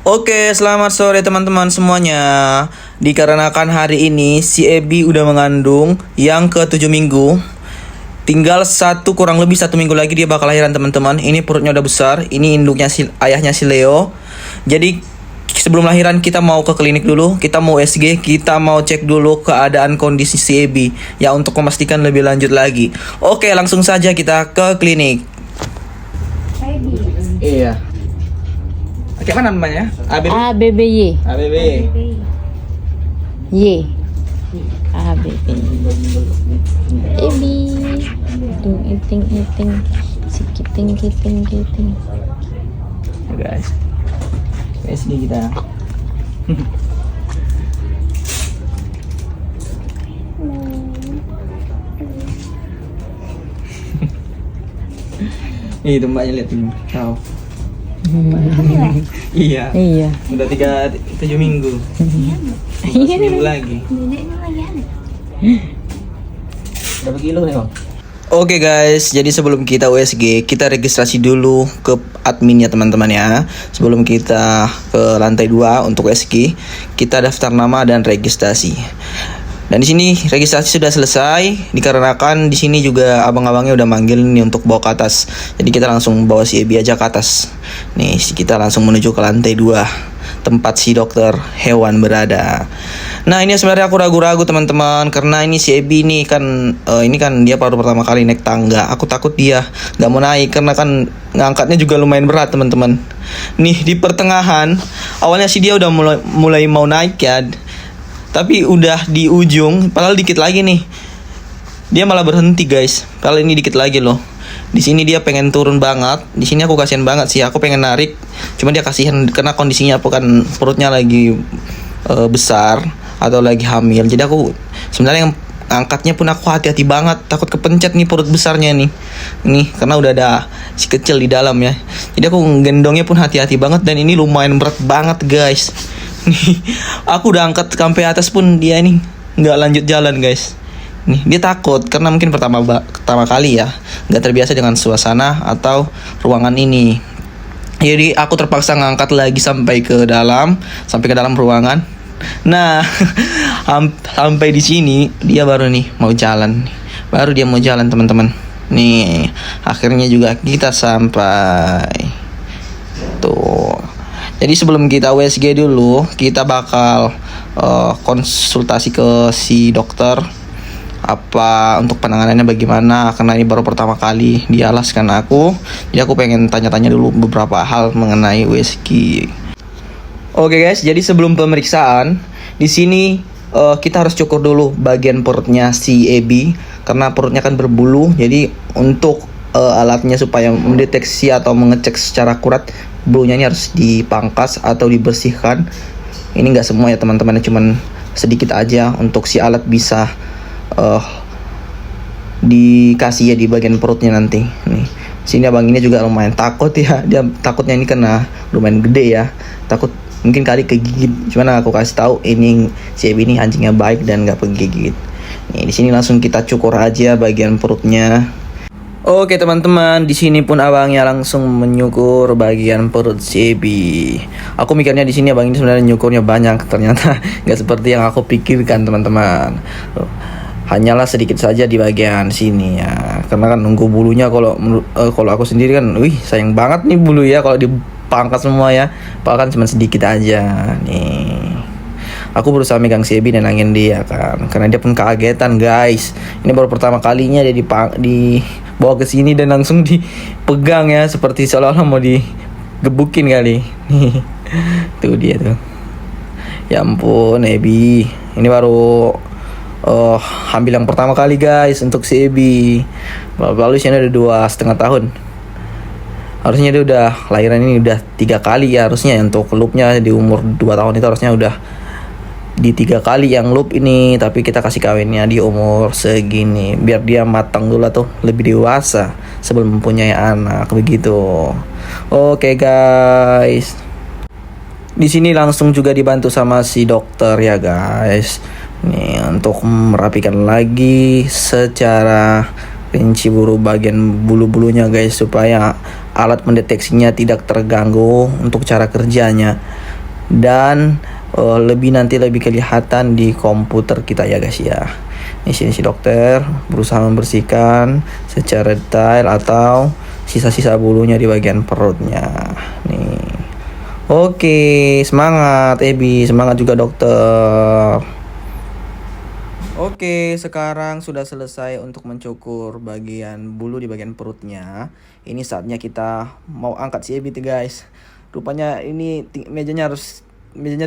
Oke, selamat sore teman-teman semuanya. Dikarenakan hari ini si Ebi udah mengandung yang ke-7 minggu. Tinggal kurang lebih 1 minggu lagi dia bakal lahiran teman-teman. Ini perutnya udah besar. Ini induknya ayahnya si Leo. Jadi sebelum lahiran kita mau ke klinik dulu. Kita mau USG. Kita mau cek dulu keadaan kondisi si Ebi, ya, untuk memastikan lebih lanjut lagi. Oke, langsung saja kita ke klinik. Iya. Kayak mana namanya? ABBY. ABB. Y. ABB. Ebi. Eating. Kiting. Guys. SD kita. Itu mbaknya lihat ini. Tahu. Iya. Udah 7 minggu. 7 minggu lagi. Berapa kilo nih, Bang? Oke guys, jadi sebelum kita USG, kita registrasi dulu ke adminnya teman-teman ya. Sebelum kita ke lantai 2 untuk USG, kita daftar nama dan registrasi. Dan di sini registrasi sudah selesai, dikarenakan di sini juga abang-abangnya udah manggil nih untuk bawa ke atas. Jadi kita langsung bawa si Ebi aja ke atas. Nih, kita langsung menuju ke lantai 2, tempat si dokter hewan berada. Nah, ini sebenarnya aku ragu-ragu teman-teman, karena ini si Ebi ini kan dia baru pertama kali naik tangga. Aku takut dia nggak mau naik karena kan ngangkatnya juga lumayan berat teman-teman. Nih di pertengahan, awalnya sih dia udah mulai mau naik ya. Tapi udah di ujung, padahal dikit lagi nih. Dia malah berhenti, guys. Kalau ini dikit lagi loh. Di sini dia pengen turun banget. Di sini aku kasihan banget sih. Aku pengen narik, cuma dia kasihan karena kondisinya kan perutnya lagi besar atau lagi hamil. Jadi aku sebenarnya yang angkatnya pun aku hati-hati banget. Takut kepencet nih perut besarnya nih. Nih, karena udah ada si kecil di dalam ya. Jadi aku gendongnya pun hati-hati banget, dan ini lumayan berat banget, guys. Nih, aku udah angkat sampai atas pun dia nih nggak lanjut jalan, guys. Nih, dia takut karena mungkin pertama kali ya, nggak terbiasa dengan suasana atau ruangan ini. Jadi aku terpaksa ngangkat lagi sampai ke dalam ruangan. Nah, sampai di sini dia baru nih mau jalan. Baru dia mau jalan, teman-teman. Nih, akhirnya juga kita sampai. Tuh. Jadi sebelum kita USG dulu, kita bakal konsultasi ke si dokter apa untuk penanganannya bagaimana, karena ini baru pertama kali dia alaskan aku. Jadi aku pengen tanya-tanya dulu beberapa hal mengenai USG. Oke guys, jadi sebelum pemeriksaan di sini kita harus cukur dulu bagian perutnya si Ebi, karena perutnya kan berbulu. Jadi untuk alatnya supaya mendeteksi atau mengecek secara akurat bulunya ini harus dipangkas atau dibersihkan. Ini nggak semua ya teman-teman, cuman sedikit aja untuk si alat bisa dikasih ya di bagian perutnya nanti. Nih, sini abang ini juga lumayan takut ya. Dia takutnya ini kena lumayan gede ya. Takut mungkin kali kegigit. Cuman aku kasih tahu ini si Ebi ini anjingnya baik dan nggak kegigit. Nih, di sini langsung kita cukur aja bagian perutnya. Oke teman-teman, di sini pun abangnya langsung menyukur bagian perut si Ebi. Aku mikirnya di sini abang ini sebenarnya nyukurnya banyak, ternyata nggak seperti yang aku pikirkan teman-teman. Hanyalah sedikit saja di bagian sini ya, karena kan nunggu bulunya. Kalau aku sendiri kan, sayang banget nih bulu ya kalau dipangkas semua ya. Padahal kan cuma sedikit aja nih. Aku berusaha megang si Ebi, nenangin dia kan, karena dia pun kagetan, guys. Ini baru pertama kalinya dia dibawa ke sini dan langsung dipegang ya, seperti seolah-olah mau digebukin kali. Tuh dia tuh. Ya ampun Ebi, ini baru hamil yang pertama kali, guys, untuk si Ebi. Lalu sini ada 2,5 tahun. Harusnya dia udah lahiran ini udah 3 kali ya harusnya. Untuk loopnya di umur 2 tahun itu harusnya udah di 3 kali yang loop ini, tapi kita kasih kawinnya di umur segini biar dia matang dulu tuh, lebih dewasa sebelum mempunyai anak begitu. Oke guys, di sini langsung juga dibantu sama si dokter ya guys. Nih untuk merapikan lagi secara rinci bagian bulu-bulunya guys, supaya alat mendeteksinya tidak terganggu untuk cara kerjanya. dan nanti lebih kelihatan di komputer kita ya guys ya. Di sini si dokter berusaha membersihkan secara detail atau sisa-sisa bulunya di bagian perutnya. Nih. Oke, semangat Ebi, semangat juga dokter. Oke, sekarang sudah selesai untuk mencukur bagian bulu di bagian perutnya. Ini saatnya kita mau angkat si Ebi guys. Rupanya ini mejanya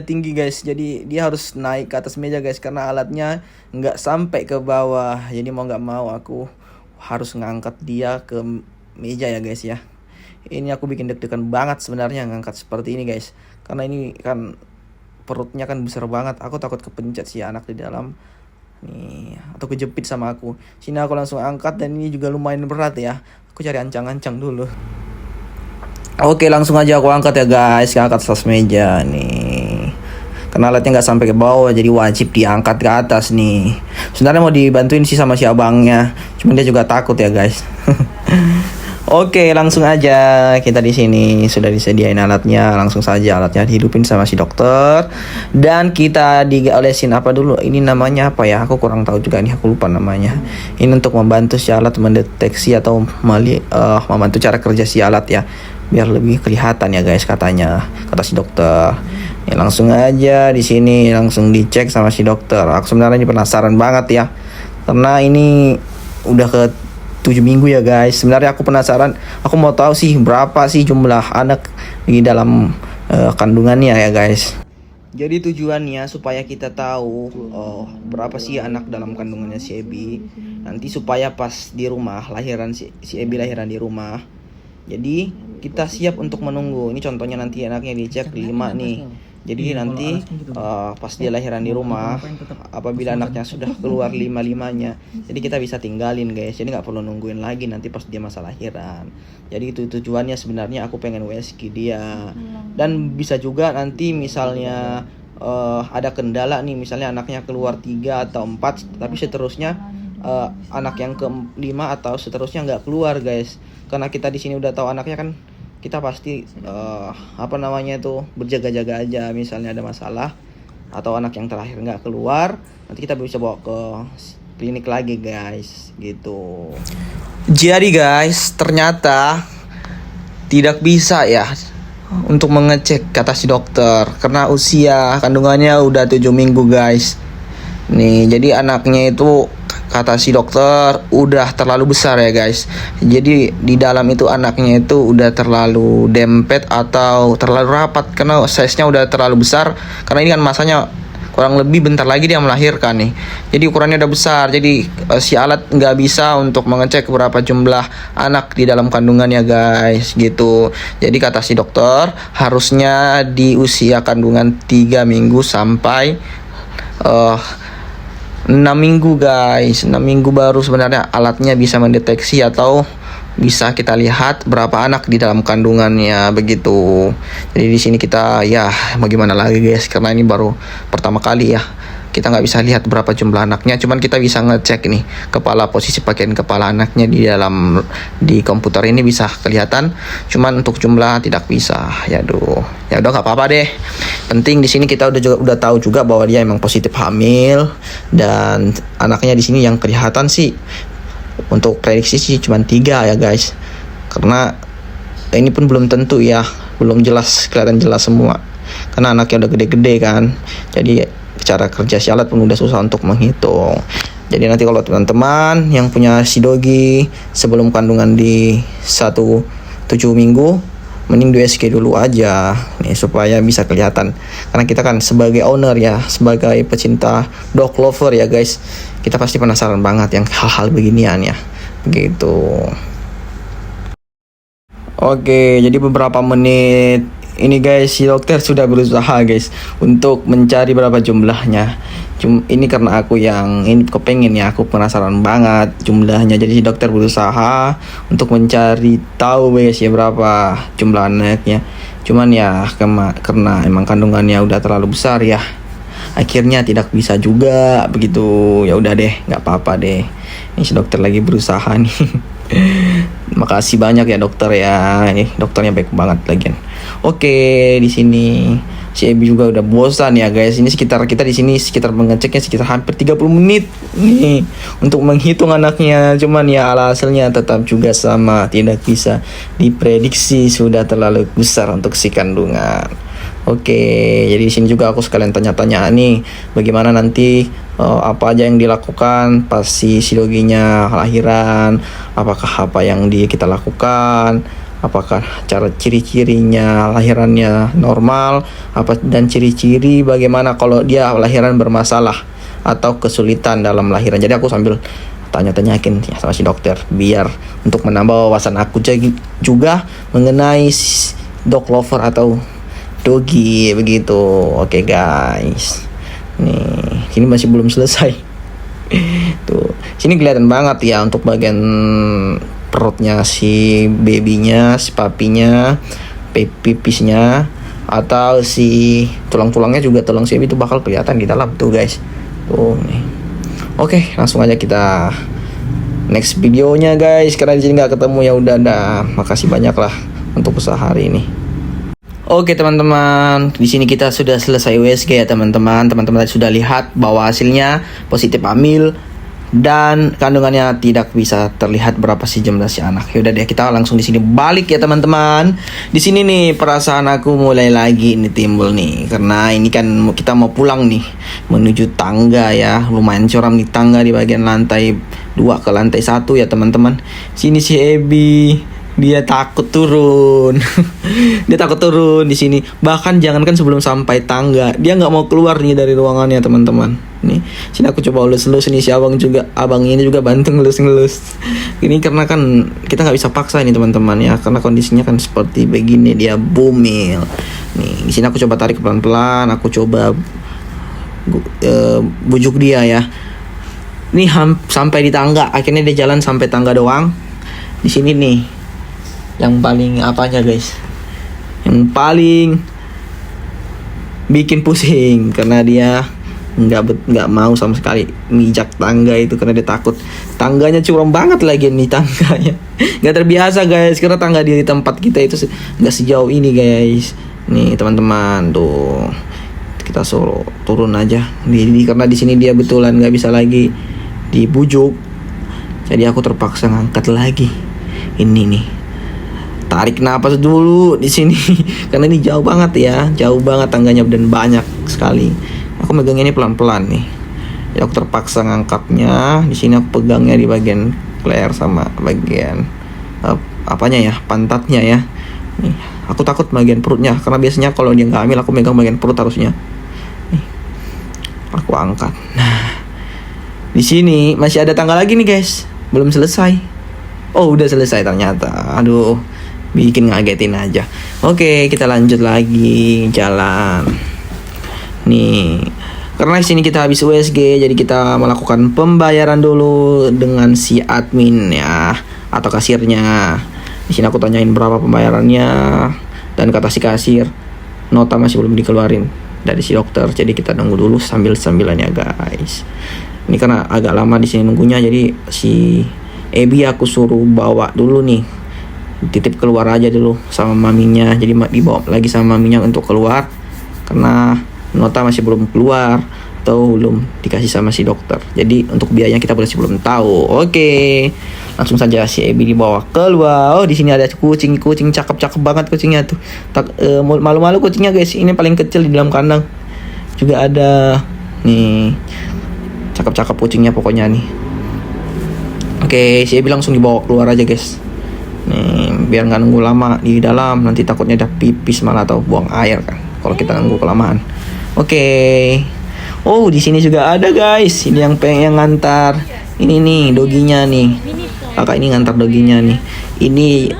tinggi guys, jadi dia harus naik ke atas meja guys karena alatnya nggak sampai ke bawah. Jadi mau nggak mau aku harus ngangkat dia ke meja ya guys ya. Ini aku bikin deg-degan banget sebenarnya ngangkat seperti ini guys, karena ini kan perutnya kan besar banget. Aku takut kepencet si anak di dalam nih atau kejepit sama aku. Sini aku langsung angkat dan ini juga lumayan berat ya. Aku cari ancang-ancang dulu. Oke, langsung aja aku angkat ya guys, angkat atas meja nih. Karena alatnya nggak sampai ke bawah, jadi wajib diangkat ke atas nih. Sebenarnya mau dibantuin sih sama si abangnya, cuman dia juga takut ya guys. Oke, langsung aja kita di sini sudah disediain alatnya, langsung saja alatnya dihidupin sama si dokter dan kita diolesin apa dulu? Ini namanya apa ya? Aku kurang tahu juga nih, aku lupa namanya. Ini untuk membantu si alat mendeteksi atau membantu cara kerja si alat ya, biar lebih kelihatan ya guys katanya, kata si dokter. Ya, langsung aja di sini langsung dicek sama si dokter. Aku sebenarnya penasaran banget ya, karena ini udah ke 7 minggu ya guys. Sebenarnya aku penasaran, aku mau tahu sih berapa sih jumlah anak di dalam kandungannya ya guys. Jadi tujuannya supaya kita tahu berapa sih anak dalam kandungannya si Ebi. Nanti supaya pas di rumah lahiran si Ebi lahiran di rumah, jadi kita siap untuk menunggu. Ini contohnya nanti anaknya dicek 5 nih. Jadi nanti pas dia lahiran di rumah, apabila anaknya sudah keluar 5-5-nya, jadi kita bisa tinggalin guys. Jadi nggak perlu nungguin lagi nanti pas dia masa lahiran. Jadi itu tujuannya sebenarnya, aku pengen USG dia. Dan bisa juga nanti misalnya ada kendala nih, misalnya anaknya keluar 3 atau 4, tapi seterusnya anak yang ke-5 atau seterusnya nggak keluar guys. Karena kita di sini udah tahu anaknya kan, kita pasti berjaga-jaga aja. Misalnya ada masalah atau anak yang terakhir nggak keluar, nanti kita bisa bawa ke klinik lagi guys gitu. Jadi guys, ternyata tidak bisa ya untuk mengecek kata si dokter karena usia kandungannya udah 7 minggu guys. Nih, jadi anaknya itu kata si dokter udah terlalu besar ya guys. Jadi di dalam itu anaknya itu udah terlalu dempet atau terlalu rapat karena size-nya udah terlalu besar. Karena ini kan masanya kurang lebih bentar lagi dia melahirkan nih. Jadi ukurannya udah besar. Jadi si alat nggak bisa untuk mengecek berapa jumlah anak di dalam kandungannya guys gitu. Jadi kata si dokter harusnya di usia kandungan 3 minggu sampai 6 minggu guys. 6 minggu baru sebenarnya alatnya bisa mendeteksi atau bisa kita lihat berapa anak di dalam kandungannya begitu. Jadi di sini kita ya bagaimana lagi guys, karena ini baru pertama kali ya. Kita nggak bisa lihat berapa jumlah anaknya, cuman kita bisa ngecek nih posisi bagian kepala anaknya di komputer ini bisa kelihatan, cuman untuk jumlah tidak bisa. Ya udah nggak apa-apa deh. Penting di sini kita udah tahu juga bahwa dia emang positif hamil dan anaknya di sini yang kelihatan sih untuk prediksi sih cuma 3 ya guys. Karena ini pun belum tentu ya, belum kelihatan jelas semua. Karena anaknya udah gede-gede kan. Jadi cara kerja si alat pun udah susah untuk menghitung. Jadi nanti kalau teman-teman yang punya si Dogi sebelum kandungan di 7 minggu, mending di USG dulu aja nih supaya bisa kelihatan. Karena kita kan sebagai owner ya, sebagai pecinta dog lover ya guys, kita pasti penasaran banget yang hal-hal beginian ya. Begitu. Oke, jadi beberapa menit ini guys, si dokter sudah berusaha guys untuk mencari berapa jumlahnya. Ini karena aku yang ini kepengen ya, aku penasaran banget jumlahnya. Jadi si dokter berusaha untuk mencari tahu guys ya berapa jumlah anaknya. Cuman ya karena emang kandungannya udah terlalu besar ya, akhirnya tidak bisa juga begitu. Ya udah deh, nggak apa-apa deh. Ini si dokter lagi berusaha nih. Makasih banyak ya dokter ya. Dokternya baik banget lagi. Oke, di sini Si Ebi juga udah bosan ya guys. Ini sekitar kita di sini sekitar mengeceknya sekitar hampir 30 menit nih untuk menghitung anaknya. Cuman ya hasilnya tetap juga sama, tidak bisa diprediksi, sudah terlalu besar untuk si kandungan. Oke, jadi di sini juga aku sekalian tanya-tanya nih, bagaimana nanti apa aja yang dilakukan pas si doginya lahiran, apakah apa yang kita lakukan, apakah cara ciri-cirinya lahirannya normal, apa dan ciri-ciri bagaimana kalau dia lahiran bermasalah atau kesulitan dalam lahiran. Jadi aku sambil tanya-tanyakin ya sama si dokter biar untuk menambah wawasan aku juga mengenai dog lover atau dogi begitu. Oke guys, nih sini masih belum selesai. Tuh sini kelihatan banget ya untuk bagian perutnya si babynya, si papinya, pipisnya, atau si tulang-tulangnya juga, tulang si baby itu bakal kelihatan di dalam tuh guys. Tuh nih. Oke, langsung aja kita next videonya guys. Karena di sini nggak ketemu ya udah dah. Makasih banyak lah untuk usaha hari ini. Oke teman-teman, di sini kita sudah selesai USG ya teman-teman. Teman-teman tadi sudah lihat bahwa hasilnya positif hamil dan kandungannya tidak bisa terlihat berapa sih jumlah si anak. Yaudah deh, kita langsung di sini balik ya teman-teman. Di sini nih perasaan aku mulai lagi nih timbul nih, karena ini kan kita mau pulang nih menuju tangga ya. Lumayan curam nih tangga di bagian lantai 2 ke lantai 1 ya teman-teman. Sini si Ebi, dia takut turun. Dia takut turun di sini. Bahkan jangankan sebelum sampai tangga, dia nggak mau keluar nih dari ruangannya teman-teman. Nih, sini aku coba elus-elus nih, si abang ini juga bantu ngelus-ngelus. Ini karena kan kita nggak bisa paksa ini teman-teman ya, karena kondisinya kan seperti begini, dia bumil. Nih, di sini aku coba tarik pelan-pelan, aku coba bujuk dia ya. Nih sampai di tangga, akhirnya dia jalan sampai tangga doang. Di sini nih yang paling apanya guys, yang paling bikin pusing karena dia nggak mau sama sekali mijak tangga itu, karena dia takut tangganya curam banget lagi nih tangganya. Nggak terbiasa guys, karena tangga di tempat kita itu nggak sejauh ini guys. Nih teman-teman tuh, kita suruh turun aja karena di sini dia betulan nggak bisa lagi dibujuk, jadi aku terpaksa ngangkat lagi. Ini nih, tarik napas dulu di sini karena ini jauh banget ya, jauh banget tangganya dan banyak sekali. Aku megangnya ini pelan-pelan nih. Ya aku terpaksa ngangkatnya. Di sini aku pegangnya di bagian leher sama bagian apanya ya, pantatnya ya. Nih, aku takut bagian perutnya karena biasanya kalau dia nggak hamil aku megang bagian perut harusnya. Nih, aku angkat. Nah, di sini masih ada tangga lagi nih guys, belum selesai. Oh udah selesai ternyata. Aduh, bikin ngagetin aja. Oke, kita lanjut lagi jalan. Nih, karena di sini kita habis USG, jadi kita melakukan pembayaran dulu dengan si admin ya, atau kasirnya. Di sini aku tanyain berapa pembayarannya, dan kata si kasir nota masih belum dikeluarin dari si dokter, jadi kita nunggu dulu sambil-sambilan ya guys. Ini karena agak lama di sini nunggunya, jadi si Ebi aku suruh bawa dulu nih, titip keluar aja dulu sama maminya. Jadi dibawa lagi sama maminya untuk keluar karena nota masih belum keluar atau belum dikasih sama si dokter. Jadi untuk biayanya kita masih belum tahu. Oke, langsung saja si Ebi dibawa keluar. Oh, di sini ada kucing cakep banget kucingnya tuh. Malu-malu kucingnya guys. Ini paling kecil di dalam kandang. Juga ada nih, cakep kucingnya pokoknya nih. Oke, si Ebi langsung dibawa keluar aja guys. Nih, biar nggak nunggu lama di dalam, nanti takutnya ada pipis malah atau buang air kan kalau kita nunggu kelamaan. Oke. Oh, di sini juga ada guys. Ini yang pengen ngantar. Ini nih doginya nih. Kakak ini ngantar doginya nih. Ini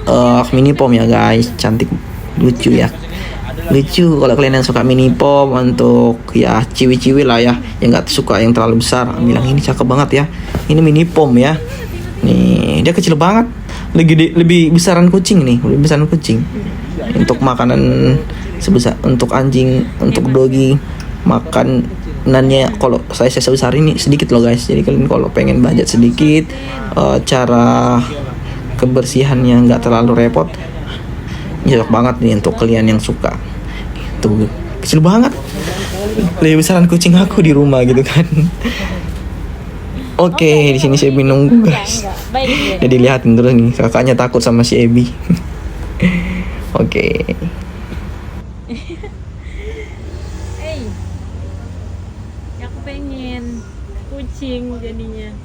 mini pom ya guys. Cantik, lucu ya. Lucu kalau kalian yang suka mini pom untuk ya ciwi-ciwi lah ya, yang nggak suka yang terlalu besar. Bilang ini cakep banget ya. Ini mini pom ya. Nih, dia kecil banget. Lebih besaran kucing nih, lebih besaran kucing. Untuk makanan sebesar untuk anjing, untuk dogi makanannya kalau saya sebesar ini sedikit loh guys. Jadi kalian kalau pengen budget sedikit, cara kebersihannya nggak terlalu repot, cocok banget nih untuk kalian yang suka. Tuh kecil banget. Lebih besaran kucing aku di rumah gitu kan. Oke, di sini si Ebi nunggu guys. Baik ya. Jadi lihatin terus nih, kakaknya takut sama si Ebi. Oke. Hey, aku pengen kucing jadinya.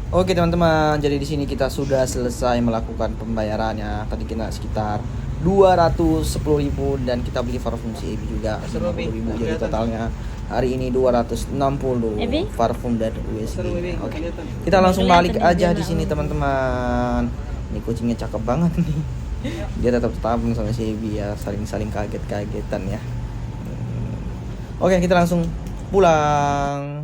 Oke teman-teman, jadi di sini kita sudah selesai melakukan pembayarannya. Tadi kita sekitar 210.000 dan kita beli parfum si Ebi juga 50.000. Jadi totalnya hari ini 260 Ebi? parfum dari USG. Oke. Kita langsung balik aja di sini teman-teman. Ini kucingnya cakep banget nih. Dia tetap tabung sama si Ebi ya, saling kaget-kagetan ya. Oke, kita langsung pulang.